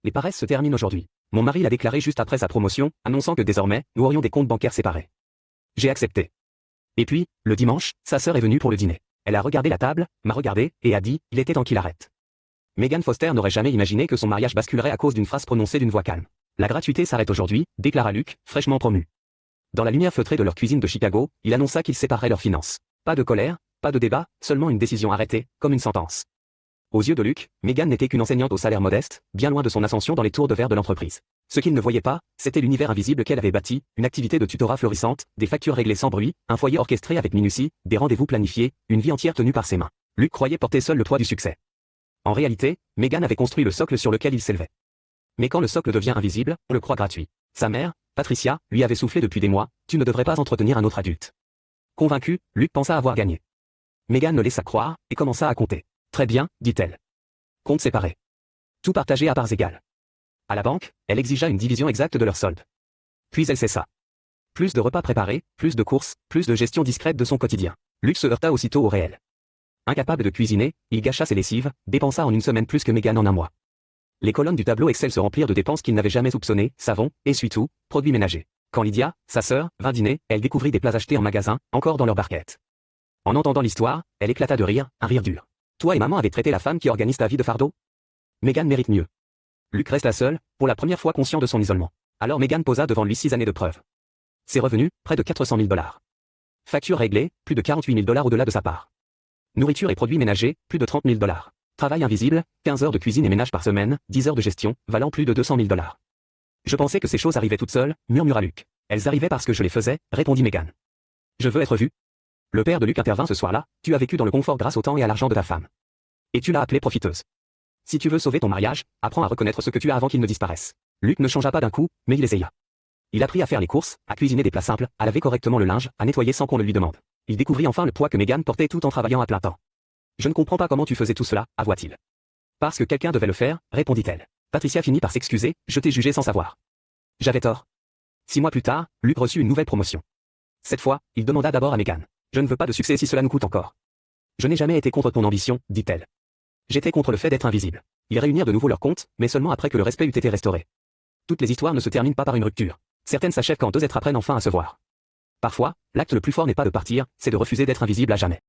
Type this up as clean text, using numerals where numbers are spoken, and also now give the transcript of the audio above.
les paresses se terminent aujourd'hui. Mon mari l'a déclaré juste après sa promotion, annonçant que désormais, nous aurions des comptes bancaires séparés. J'ai accepté. Et puis, le dimanche, sa sœur est venue pour le dîner. Elle a regardé la table, m'a regardé, et a dit, il était temps qu'il arrête. Megan Foster n'aurait jamais imaginé que son mariage basculerait à cause d'une phrase prononcée d'une voix calme. La gratuité s'arrête aujourd'hui, déclara Luke, fraîchement promu. Dans la lumière feutrée de leur cuisine de Chicago, il annonça qu'ils sépareraient leurs finances. Pas de colère, pas de débat, seulement une décision arrêtée, comme une sentence. Aux yeux de Luke, Megan n'était qu'une enseignante au salaire modeste, bien loin de son ascension dans les tours de verre de l'entreprise. Ce qu'il ne voyait pas, c'était l'univers invisible qu'elle avait bâti, une activité de tutorat florissante, des factures réglées sans bruit, un foyer orchestré avec minutie, des rendez-vous planifiés, une vie entière tenue par ses mains. Luke croyait porter seul le poids du succès. En réalité, Megan avait construit le socle sur lequel il s'élevait. Mais quand le socle devient invisible, on le croit gratuit. Sa mère, Patricia, lui avait soufflé depuis des mois, tu ne devrais pas entretenir un autre adulte. Convaincu, Luke pensa avoir gagné. Megan le laissa croire, et commença à compter. Très bien, dit-elle. Compte séparé. Tout partagé à parts égales. À la banque, elle exigea une division exacte de leur solde. Puis elle cessa. Plus de repas préparés, plus de courses, plus de gestion discrète de son quotidien. Luke se heurta aussitôt au réel. Incapable de cuisiner, il gâcha ses lessives, dépensa en une semaine plus que Megan en un mois. Les colonnes du tableau Excel se remplirent de dépenses qu'il n'avait jamais soupçonnées, savon, essuie-tout, produits ménagers. Quand Lydia, sa sœur, vint dîner, elle découvrit des plats achetés en magasin, encore dans leur barquette. En entendant l'histoire, elle éclata de rire, un rire dur. Toi et maman avez traité la femme qui organise ta vie de fardeau? Megan mérite mieux. Luke resta seul, pour la première fois conscient de son isolement. Alors Megan posa devant lui 6 années de preuves. Ses revenus, près de 400 000 $. Factures réglées, plus de 48 000 $ au-delà de sa part. Nourriture et produits ménagers, plus de 30 000 $. Travail invisible, 15 heures de cuisine et ménage par semaine, 10 heures de gestion, valant plus de 200 000 $. Je pensais que ces choses arrivaient toutes seules, murmura Luke. Elles arrivaient parce que je les faisais, répondit Megan. Je veux être vue. Le père de Luke intervint ce soir-là, tu as vécu dans le confort grâce au temps et à l'argent de ta femme. Et tu l'as appelée profiteuse. Si tu veux sauver ton mariage, apprends à reconnaître ce que tu as avant qu'il ne disparaisse. Luke ne changea pas d'un coup, mais il essaya. Il apprit à faire les courses, à cuisiner des plats simples, à laver correctement le linge, à nettoyer sans qu'on le lui demande. Il découvrit enfin le poids que Megan portait tout en travaillant à plein temps. Je ne comprends pas comment tu faisais tout cela, avoua-t-il. Parce que quelqu'un devait le faire, répondit-elle. Patricia finit par s'excuser, je t'ai jugé sans savoir. J'avais tort. 6 mois plus tard, Luke reçut une nouvelle promotion. Cette fois, il demanda d'abord à Megan. Je ne veux pas de succès si cela nous coûte encore. Je n'ai jamais été contre ton ambition, dit-elle. J'étais contre le fait d'être invisible. Ils réunirent de nouveau leurs comptes, mais seulement après que le respect eût été restauré. Toutes les histoires ne se terminent pas par une rupture. Certaines s'achèvent quand deux êtres apprennent enfin à se voir. Parfois, l'acte le plus fort n'est pas de partir, c'est de refuser d'être invisible à jamais.